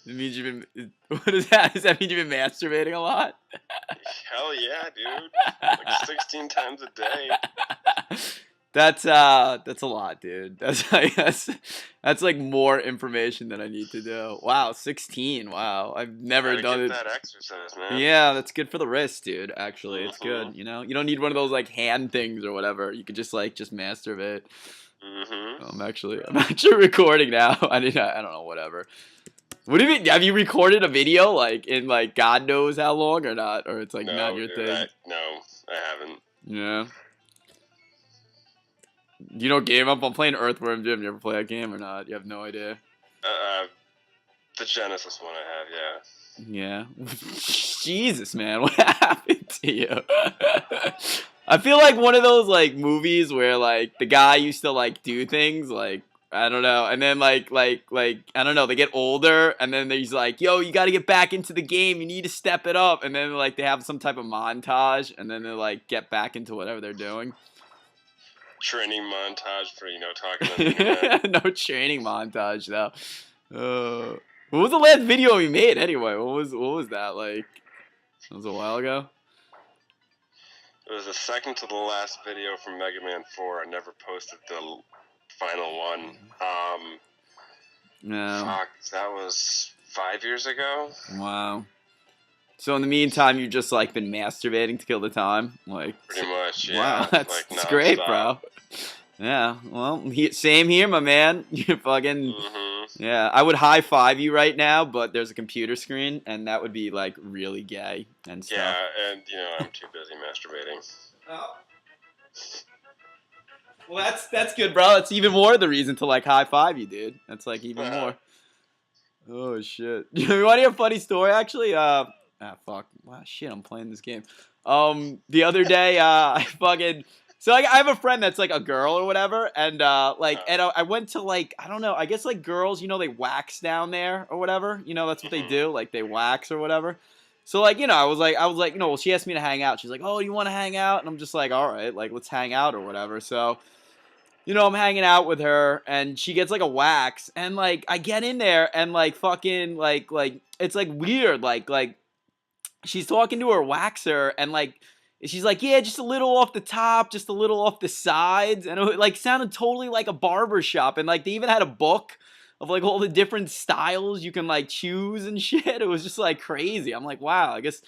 It means you've been. What is that? Does that mean you've been masturbating a lot? Hell yeah, dude. Like 16 times a day. That's a lot, dude. That's like more information than I need to do. Wow, 16. Wow, I've never Gotta done get it. that exercise, man. Yeah, that's good for the wrist, dude. Actually, it's Mm-hmm. good. You know, you don't need one of those like hand things or whatever. You could just masturbate. Mm-hmm. I'm actually recording now. I don't know, whatever. What do you mean? Have you recorded a video like in like God knows how long or not? Or it's like not No, your dude, thing? no, I haven't. Yeah. You know game up? I'm playing Earthworm Jim. You ever play that game or not? You have no idea. The Genesis one I have, yeah. Yeah. Jesus, man, what happened to you? I feel like one of those like movies where like the guy used to like do things like I don't know, and then like I don't know, they get older, and then he's like, "Yo, you got to get back into the game. You need to step it up." And then like they have some type of montage, and then they like get back into whatever they're doing. Training montage for, talking on the internet. No training montage though. What was the last video we made anyway? What was that like? That was a while ago. It was the second to the last video from Mega Man 4. I never posted the final one. No. Fuck, that was 5 years ago? Wow. So in the meantime, you've just like been masturbating to kill the time, like. Pretty much, yeah. Wow, that's like, great, bro. Yeah. Well, same here, my man. You fucking. Mm-hmm. Yeah, I would high five you right now, but there's a computer screen, and that would be like really gay and stuff. Yeah, and I'm too busy masturbating. Oh. Well, that's good, bro. That's even more the reason to like high five you, dude. That's like even more. Oh shit! You want to hear a funny story? Actually, fuck. Wow, shit. I'm playing this game. The other day, I fucking. So I have a friend that's like a girl or whatever, and I went to like I don't know. I guess like girls, they wax down there or whatever. That's what they do. Like they wax or whatever. So like I was like well, she asked me to hang out. She's like, oh, you want to hang out? And I'm just like, all right, like let's hang out or whatever. So. I'm hanging out with her, and she gets like a wax, and like I get in there, and like fucking like it's like weird, like she's talking to her waxer, and like she's like, yeah, just a little off the top, just a little off the sides, and it like sounded totally like a barber shop, and like they even had a book of like all the different styles you can like choose and shit. It was just like crazy. I'm like, wow, I guess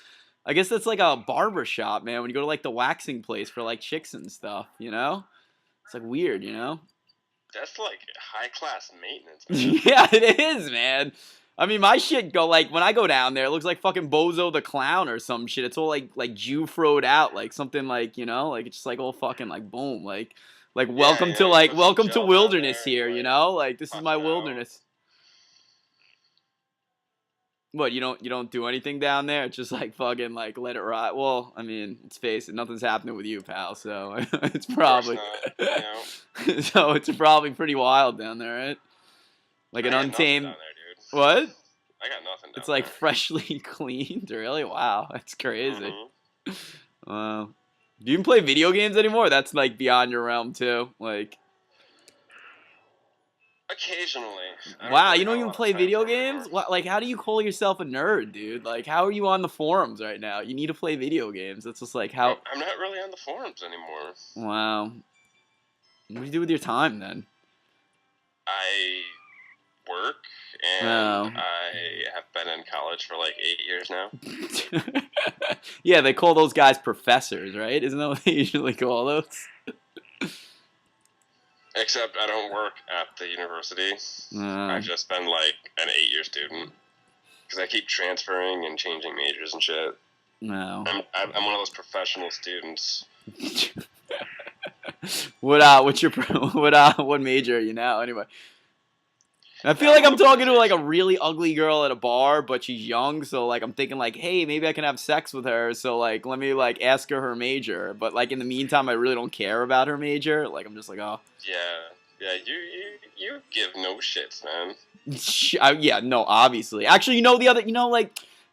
that's like a barber shop, man. When you go to like the waxing place for like chicks and stuff, It's like weird, That's like high class maintenance, man. Yeah, it is, man. I mean, my shit go like when I go down there, it looks like fucking Bozo the Clown or some shit. It's all like Jew-froed out, like something like like it's just like all fucking like boom, like welcome to welcome to wilderness here, like this is my wilderness. What, you don't do anything down there? It's just like fucking like let it ride. Well, I mean, let's face it, nothing's happening with you, pal. So it's probably so it's probably pretty wild down there, right? Like an untamed. Down there, dude. What? I got nothing. It's like freshly cleaned, really. Wow, that's crazy. Wow. Do you even play video games anymore? That's like beyond your realm too. Like. Occasionally. Wow, you don't even play video games? What, like, how do you call yourself a nerd, dude? Like, how are you on the forums right now? You need to play video games. That's just like how. I'm not really on the forums anymore. Wow. What do you do with your time then? I work, and I have been in college for like 8 years now. Yeah, they call those guys professors, right? Isn't that what they usually call those? Except I don't work at the university. I've just been like an 8-year student because I keep transferring and changing majors and shit. No. I'm one of those professional students. What major are you now anyway? I feel like I'm talking to like a really ugly girl at a bar, but she's young, so like I'm thinking like, hey, maybe I can have sex with her, so like let me like ask her major. But like in the meantime, I really don't care about her major. Like I'm just like, oh. Yeah, you give no shits, man. Yeah, no, obviously. Actually,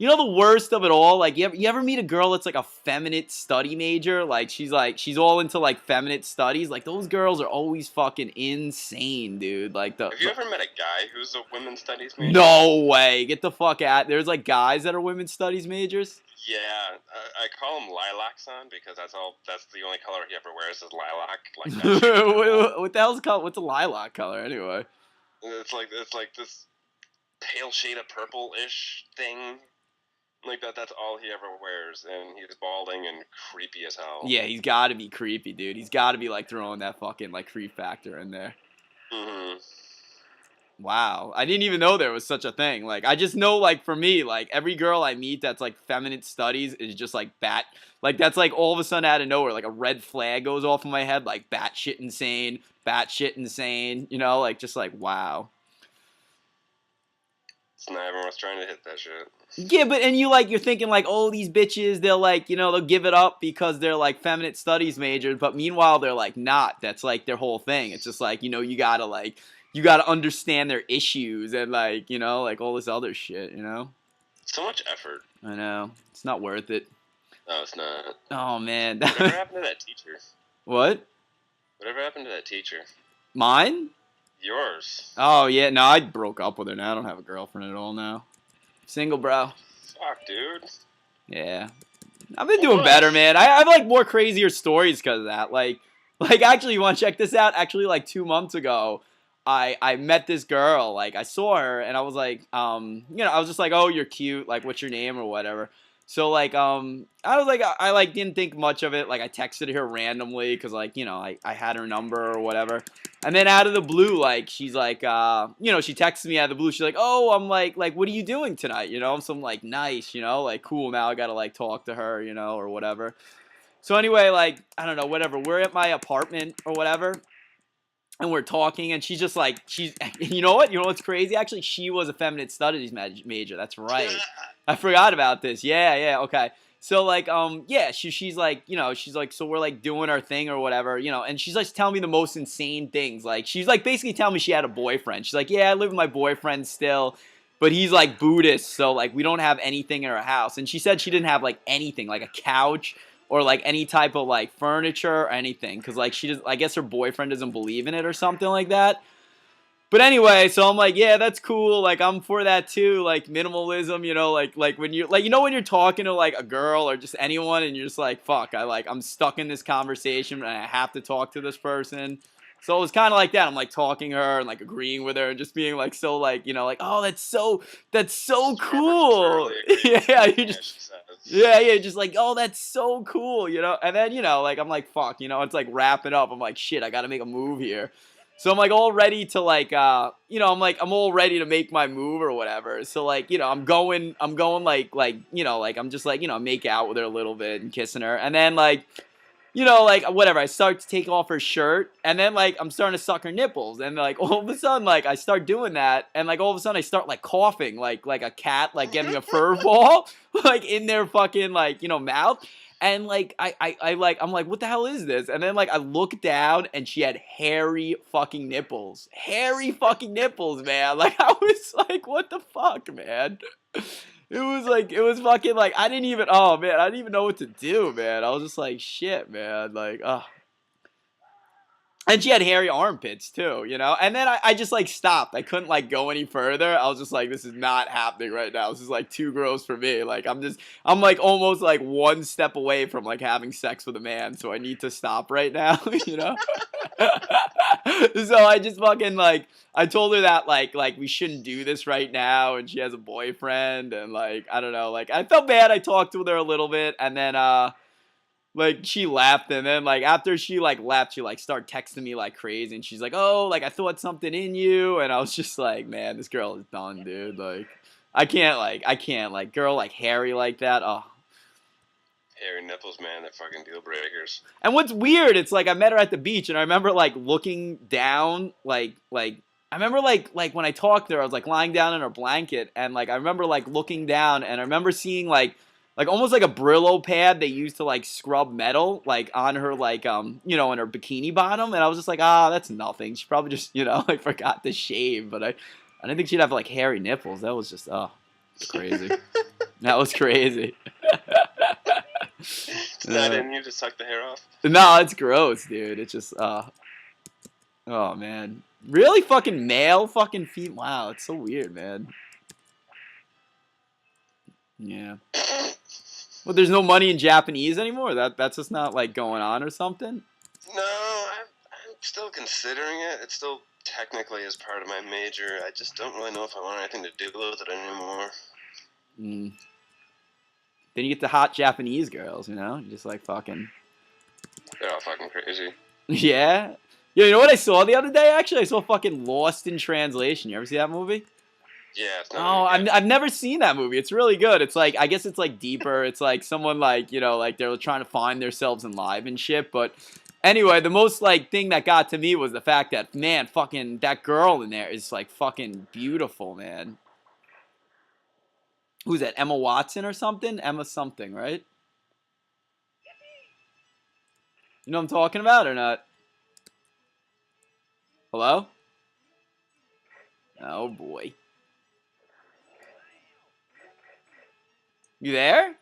You know the worst of it all? Like, you ever meet a girl that's like a feminine study major? Like, she's all into like feminine studies. Like, those girls are always fucking insane, dude. Like Have you ever met a guy who's a women's studies major? No way. Get the fuck out. There's like guys that are women's studies majors. Yeah, I call him Lilac Son because that's the only color he ever wears is lilac. Like what the hell's what's a lilac color anyway? It's like this pale shade of purple-ish thing. Like that's all he ever wears, and he's balding and creepy as hell. Yeah, he's got to be creepy, dude. He's got to be like throwing that fucking like creep factor in there. Mm-hmm. Wow, I didn't even know there was such a thing. Like, I just know, like, for me, like, every girl I meet that's, like, feminine studies is just, like, like, that's, like, all of a sudden out of nowhere, like, a red flag goes off in my head, like, batshit insane, you know, like, just, like, wow. So now everyone's trying to hit that shit. Yeah, but, and you're thinking, like, oh, these bitches, they'll, like, you know, they'll give it up because they're, like, feminine studies majors, but meanwhile, they're, like, not. That's, like, their whole thing. It's just, like, you know, you gotta understand their issues and, like, you know, like, all this other shit, you know? So much effort. I know. It's not worth it. No, it's not. Oh, man. Whatever happened to that teacher? What? Whatever happened to that teacher? Mine? Yours. Oh, yeah. No, I broke up with her now. I don't have a girlfriend at all now. Single, bro. Fuck, dude. Yeah. I've been doing better, man. I have, like, more crazier stories because of that. Like, actually, you want to check this out? Actually, like, 2 months ago, I met this girl, like, I saw her, and I was like, you know, I was just like, oh, you're cute, like, what's your name, or whatever, so, like, I was like, I like, didn't think much of it, like, I texted her randomly, because, like, you know, I had her number, or whatever, and then out of the blue, like, she's like, you know, she texted me out of the blue, she's like, oh, I'm like, what are you doing tonight, you know, so I'm like, nice, you know, like, cool, now I gotta, like, talk to her, you know, or whatever, so anyway, like, I don't know, whatever, we're at my apartment, or whatever, and we're talking, and she's just like, you know what's crazy? Actually, she was a feminine studies major. That's right. I forgot about this. Yeah, okay. So, like, yeah, she's like, you know, she's like, so we're, like, doing our thing or whatever, you know, and she's, like, telling me the most insane things. Like, she's, like, basically telling me she had a boyfriend. She's like, yeah, I live with my boyfriend still, but he's, like, Buddhist, so, like, we don't have anything in our house. And she said she didn't have, like, anything, like a couch, or, like, any type of, like, furniture or anything. Because, like, I guess her boyfriend doesn't believe in it or something like that. But anyway, so I'm like, yeah, that's cool. Like, I'm for that too. Like, minimalism, you know, like when you're, like, you know, when you're talking to, like, a girl or just anyone and you're just like, fuck, I'm stuck in this conversation and I have to talk to this person. So it was kind of like that. I'm, like, talking to her and, like, agreeing with her and just being, like, so, like, you know, like, oh, that's so cool. Yeah, you just... Yeah, just like, oh, that's so cool, you know? And then, you know, like, I'm like, fuck, you know, it's like wrapping up. I'm like, shit, I gotta make a move here. So I'm like all ready to like, you know, I'm all ready to make my move or whatever. So like, you know, I'm going like, you know, like I'm just like, you know, make out with her a little bit and kissing her. And then like, you know, like, whatever, I start to take off her shirt, and then, like, I'm starting to suck her nipples, and, like, all of a sudden, like, I start doing that, and, like, all of a sudden, I start, like, coughing, like a cat, like, getting a fur ball, like, in their fucking, like, you know, mouth, and, like, I'm like, what the hell is this? And then, like, I look down, and she had hairy fucking nipples, man, like, I was like, what the fuck, man? It was fucking, like, I didn't even know what to do, man. I was just like, shit, man, like, and she had hairy armpits, too, you know? And then I just, like, stopped. I couldn't, like, go any further. I was just like, this is not happening right now. This is, like, too gross for me. Like, I'm, like, almost, like, one step away from, like, having sex with a man, so I need to stop right now, you know? So I just fucking, like, I told her that, like, we shouldn't do this right now, and she has a boyfriend, and, like, I don't know, like, I felt bad. I talked with her a little bit, and then, like, she left, and then, like, after she, like, left, she, like, started texting me like crazy, and she's like, oh, like, I thought something in you, and I was just like, man, this girl is done, dude, like, I can't, like, girl, like, hairy like that, oh. Hairy nipples, man, they're fucking deal breakers. And what's weird, it's like, I met her at the beach, and I remember, like, looking down, like, I remember, like, when I talked to her, I was, like, lying down in her blanket, and, like, I remember, like, looking down, and I remember seeing, like, almost like a Brillo pad they used to, like, scrub metal, like, on her, like, you know, in her bikini bottom, and I was just like, that's nothing. She probably just, you know, like, forgot to shave, but I didn't think she'd have, like, hairy nipples. That was just, crazy. That was crazy. Is that in you to suck the hair off? No, it's gross, dude. It's just, oh man, really fucking male fucking feet. Wow, it's so weird, man. Yeah. Well, there's no money in Japanese anymore. That's just not like going on or something. No, I'm still considering it. It still technically is part of my major. I just don't really know if I want anything to do with it anymore. Mm. Then you get the hot Japanese girls, you know, just like fucking. They're all fucking crazy. Yeah. Yo, you know what I saw the other day? Actually, I saw fucking Lost in Translation. You ever see that movie? Yeah, it's Oh, not. I've never seen that movie. It's really good. It's like, I guess it's like deeper. It's like someone like, you know, like they're trying to find themselves in live and shit. But anyway, the most like thing that got to me was the fact that, man, fucking that girl in there is like fucking beautiful, man. Who's that? Emma Watson or something? Emma something, right? You know what I'm talking about or not? Hello? Oh boy. You there?